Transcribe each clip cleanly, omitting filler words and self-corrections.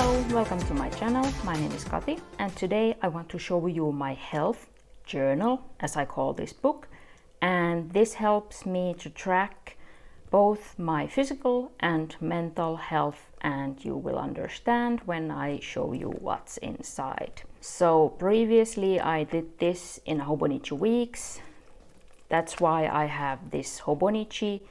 Hello, welcome to my channel. My name is Kati and today I want to show you my health journal, as I call this book, and this helps me to track both my physical and mental health, and you will understand when I show you what's inside. So previously I did this in Hobonichi Weeks. That's why I have this Hobonichi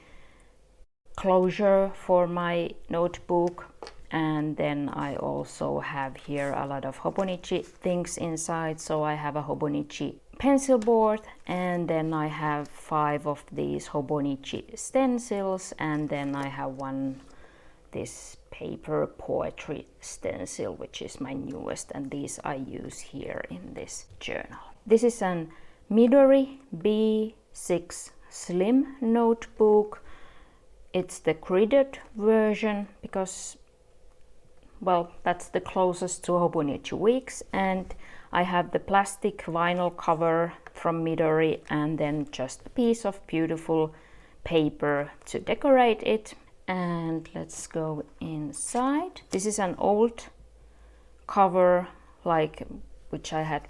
closure for my notebook. And then I also have here a lot of Hobonichi things inside. So I have a Hobonichi pencil board, and then I have 5 of these Hobonichi stencils, and then I have this paper poetry stencil, which is my newest, and these I use here in this journal. This is an Midori B6 slim notebook. It's the gridded version because, well, that's the closest to Hobonichi Weeks, and I have the plastic vinyl cover from Midori and then just a piece of beautiful paper to decorate it. And let's go inside. This is an old cover, which I had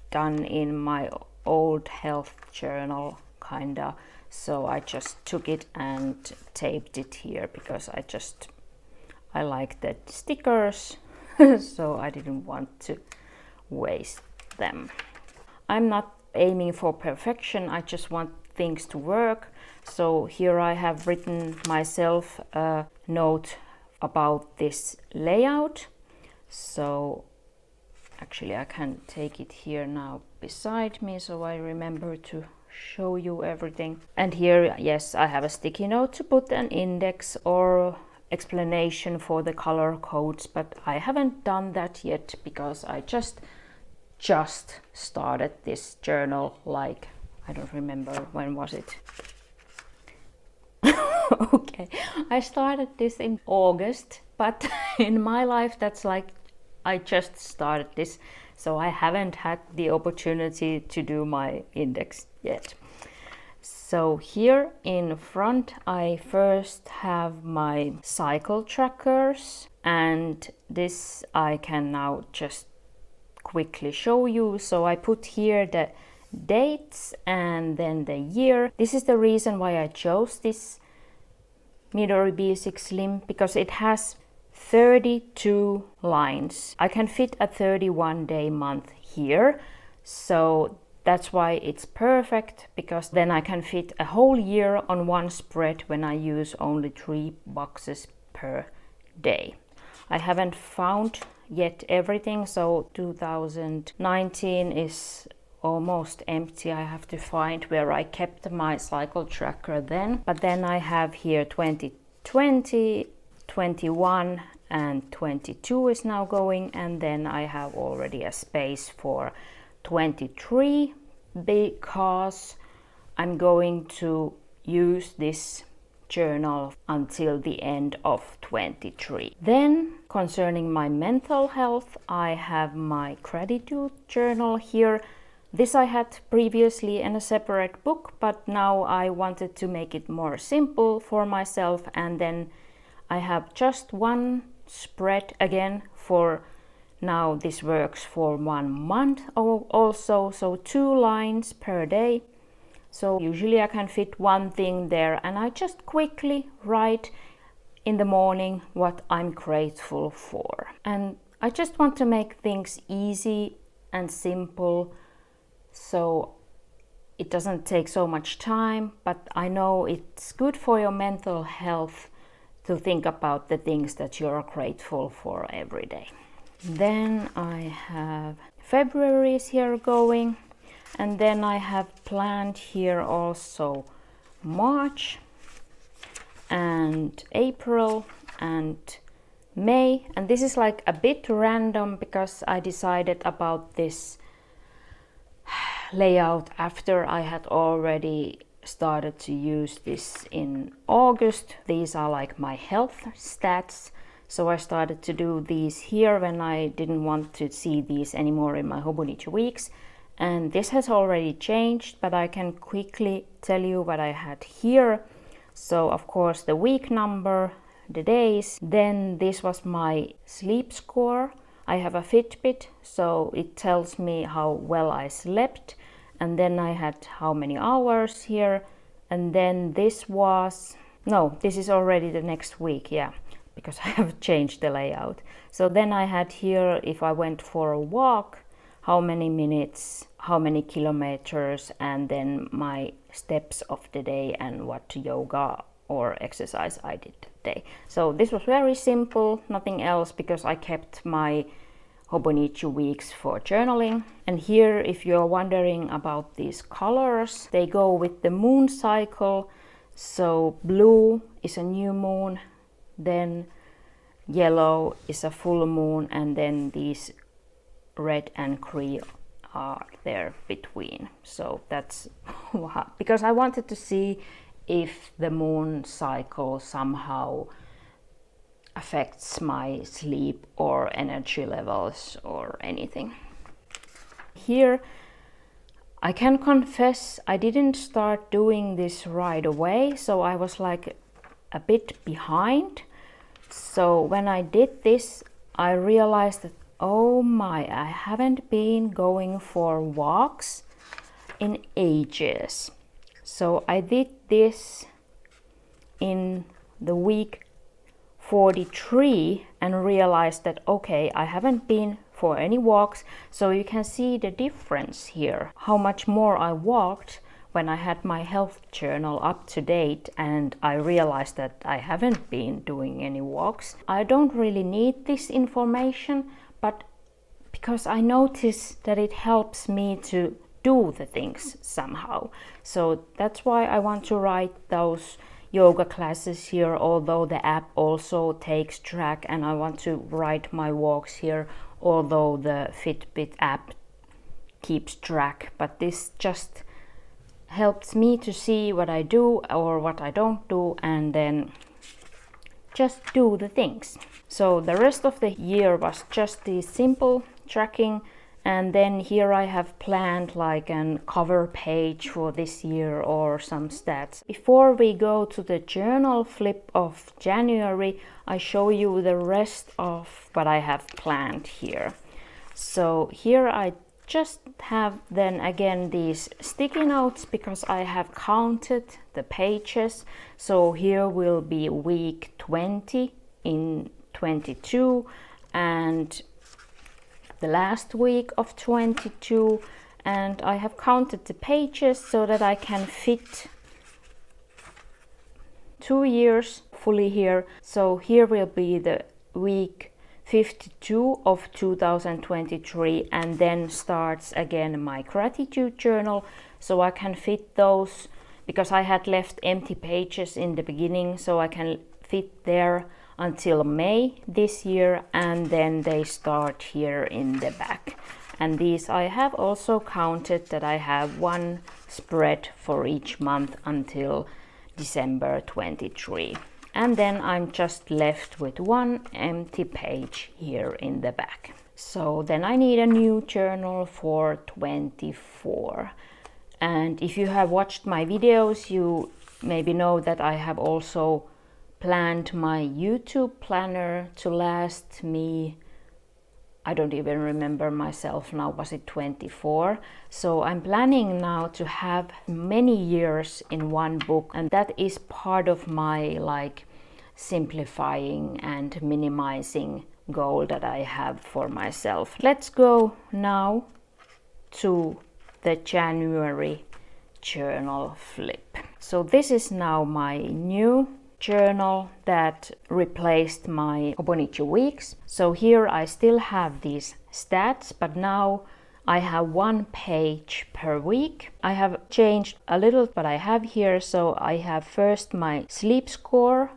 done in my old health journal, kinda. So I just took it and taped it here because I like the stickers, so I didn't want to waste them. I'm not aiming for perfection, I just want things to work. So here I have written myself a note about this layout. So actually I can take it here now beside me so I remember to show you everything. And here, yes, I have a sticky note to put an index or explanation for the color codes, but I haven't done that yet because I just started this journal, I don't remember, when was it? Okay, I started this in August, but in my life that's I just started this, so I haven't had the opportunity to do my index yet. So here in front I first have my cycle trackers, and this I can now just quickly show you. So I put here the dates and then the year. This is the reason why I chose this Midori B6 Slim, because it has 32 lines. I can fit a 31-day month here, so that's why it's perfect, because then I can fit a whole year on one spread when I use only 3 boxes per day. I haven't found yet everything, so 2019 is almost empty. I have to find where I kept my cycle tracker then. But then I have here 2020, 21 and 22 is now going, and then I have already a space for 23 because I'm going to use this journal until the end of 23. Then concerning my mental health, I have my gratitude journal here. This I had previously in a separate book, but now I wanted to make it more simple for myself, and then I have just one spread again for now. This works for 1 month also, so 2 lines per day. So usually I can fit one thing there, and I just quickly write in the morning what I'm grateful for. And I just want to make things easy and simple, so it doesn't take so much time, but I know it's good for your mental health to think about the things that you're grateful for every day. Then I have February is here going, and then I have planned here also March and April and May, and this is like a bit random because I decided about this layout after I had already started to use this in August. These are like my health stats, so I started to do these here when I didn't want to see these anymore in my Hobonichi Weeks, and this has already changed, but I can quickly tell you what I had here. So of course the week number, the days. Then this was my sleep score. I have a Fitbit, so it tells me how well I slept. And then I had how many hours here. And then this was, no, this is already the next week, yeah, because I have changed the layout. So then I had here, if I went for a walk, how many minutes, how many kilometers, and then my steps of the day and what yoga or exercise I did today. So this was very simple, nothing else, because I kept my Hobonichi Weeks for journaling. And here, if you're wondering about these colors, they go with the moon cycle. So blue is a new moon, then yellow is a full moon, and then these red and green are there between. So that's because I wanted to see if the moon cycle somehow affects my sleep or energy levels or anything. Here I can confess I didn't start doing this right away, so I was like a bit behind. So when I did this, I realized that, oh my, I haven't been going for walks in ages. So I did this in the week 43 and realized that, okay, I haven't been for any walks. So you can see the difference here, how much more I walked when I had my health journal up to date, and I realized that I haven't been doing any walks. I don't really need this information, but because I notice that it helps me to do the things somehow. So that's why I want to write those yoga classes here, although the app also takes track, and I want to write my walks here, although the Fitbit app keeps track. But this just helps me to see what I do or what I don't do, and then just do the things. So the rest of the year was just the simple tracking, and then here I have planned like a cover page for this year or some stats. Before we go to the journal flip of January, I show you the rest of what I have planned here. So here I just have then again these sticky notes because I have counted the pages. So here will be week 20 in 22 and the last week of 22, and I have counted the pages so that I can fit 2 years fully here. So here will be the week 52 of 2023, and then starts again my gratitude journal, so I can fit those because I had left empty pages in the beginning, so I can fit there until May this year, and then they start here in the back. And these I have also counted that I have one spread for each month until December 23. And then I'm just left with one empty page here in the back. So then I need a new journal for 24. And if you have watched my videos, you maybe know that I have also planned my YouTube planner to last me, I don't even remember myself now, was it 24? So I'm planning now to have many years in one book, and that is part of my like simplifying and minimizing goal that I have for myself. Let's go now to the January journal flip. So this is now my new journal that replaced my Hobonichi Weeks. So here I still have these stats, but now I have one page per week. I have changed a little what I have here. So I have first my sleep score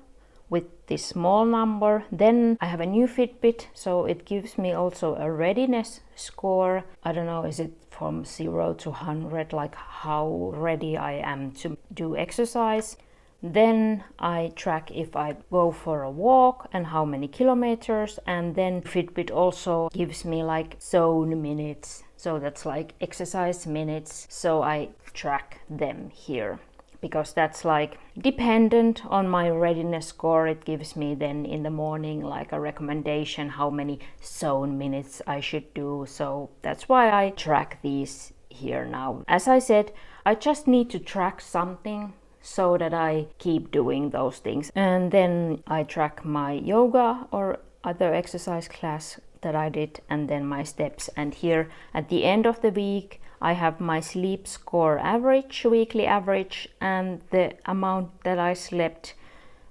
with this small number. Then I have a new Fitbit, so it gives me also a readiness score. I don't know, is it from 0 to 100, like how ready I am to do exercise. Then I track if I go for a walk and how many kilometers, and then Fitbit also gives me like zone minutes, so that's like exercise minutes, so I track them here because that's like dependent on my readiness score. It gives me then in the morning like a recommendation how many zone minutes I should do. So that's why I track these here now. As I said, I just need to track something so that I keep doing those things. And then I track my yoga or other exercise class that I did, and then my steps. And here at the end of the week I have my sleep score average, weekly average, and the amount that I slept,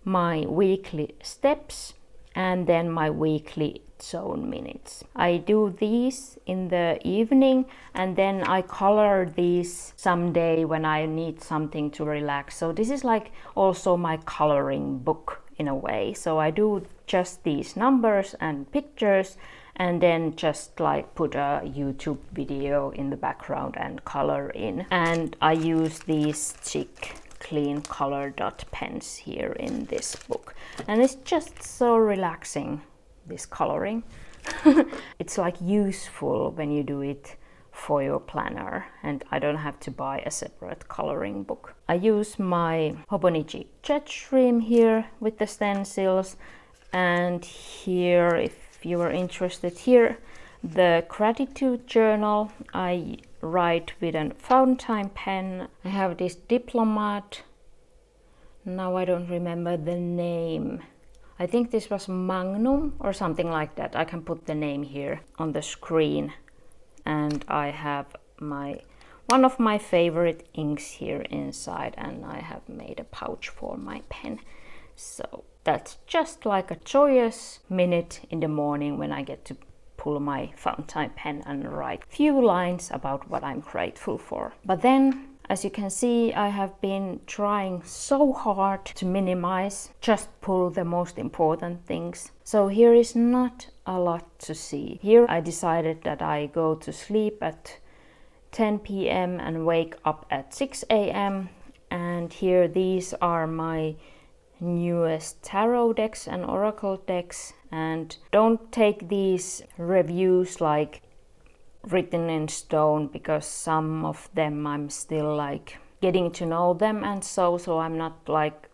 my weekly steps, and then my weekly zone minutes. I do these in the evening, and then I color these someday when I need something to relax. So this is like also my coloring book in a way. So I do just these numbers and pictures, and then just like put a YouTube video in the background and color in. And I use these chic clean color dot pens here in this book, and it's just so relaxing, this coloring. It's like useful when you do it for your planner, and I don't have to buy a separate coloring book. I use my Hobonichi jet stream here with the stencils, and here, if you are interested, here the gratitude journal I write with a fountain pen. I have this diplomat, now I don't remember the name. I think this was Magnum or something like that. I can put the name here on the screen. And I have one of my favorite inks here inside, and I have made a pouch for my pen. So that's just like a joyous minute in the morning when I get to pull my fountain pen and write a few lines about what I'm grateful for. But then, as you can see, I have been trying so hard to minimize, just pull the most important things. So here is not a lot to see. Here I decided that I go to sleep at 10 p.m. and wake up at 6 a.m. And here these are my newest tarot decks and oracle decks. And don't take these reviews like written in stone, because some of them I'm still like getting to know them, and so I'm not like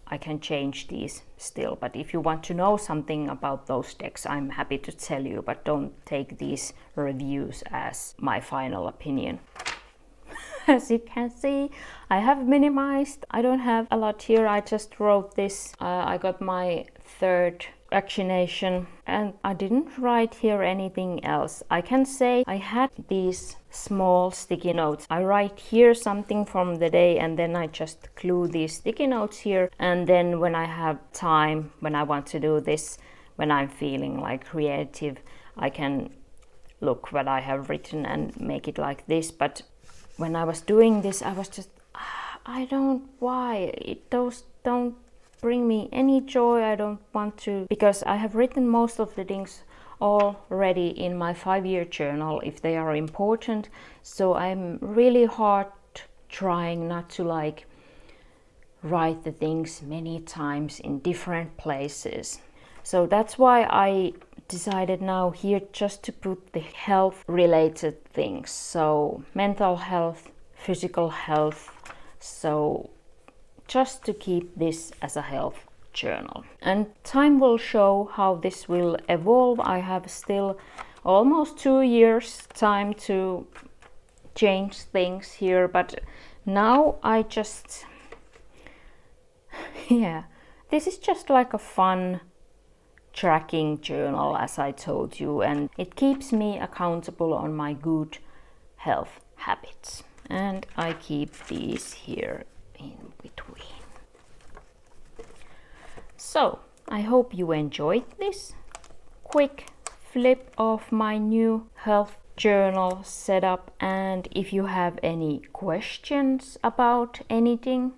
I can change these still. But if you want to know something about those decks, I'm happy to tell you, but don't take these reviews as my final opinion. As you can see, I have minimized. I don't have a lot here. I just wrote this. I got my third vaccination, and I didn't write here anything else. I can say I had these small sticky notes. I write here something from the day, and then I just glue these sticky notes here. And then when I have time, when I want to do this, when I'm feeling like creative, I can look what I have written and make it like this. But when I was doing this, I was just, I don't, why? Those don't bring me any joy. I don't want to, because I have written most of the things already in my 5-year journal if they are important. So I'm really hard trying not to like write the things many times in different places. So that's why I decided now here just to put the health related things. So mental health, physical health. So just to keep this as a health journal. And time will show how this will evolve. I have still almost 2 years time to change things here, but now I just, yeah, this is just like a fun tracking journal, as I told you, and it keeps me accountable on my good health habits. And I keep these here in between. So I hope you enjoyed this quick flip of my new health journal setup, and if you have any questions about anything,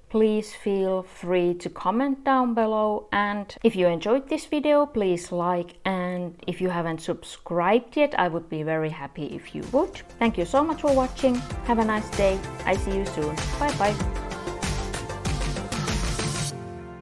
please feel free to comment down below. And if you enjoyed this video, please like, and if you haven't subscribed yet, I would be very happy if you would. Thank you so much for watching. Have a nice day. I see you soon. Bye bye.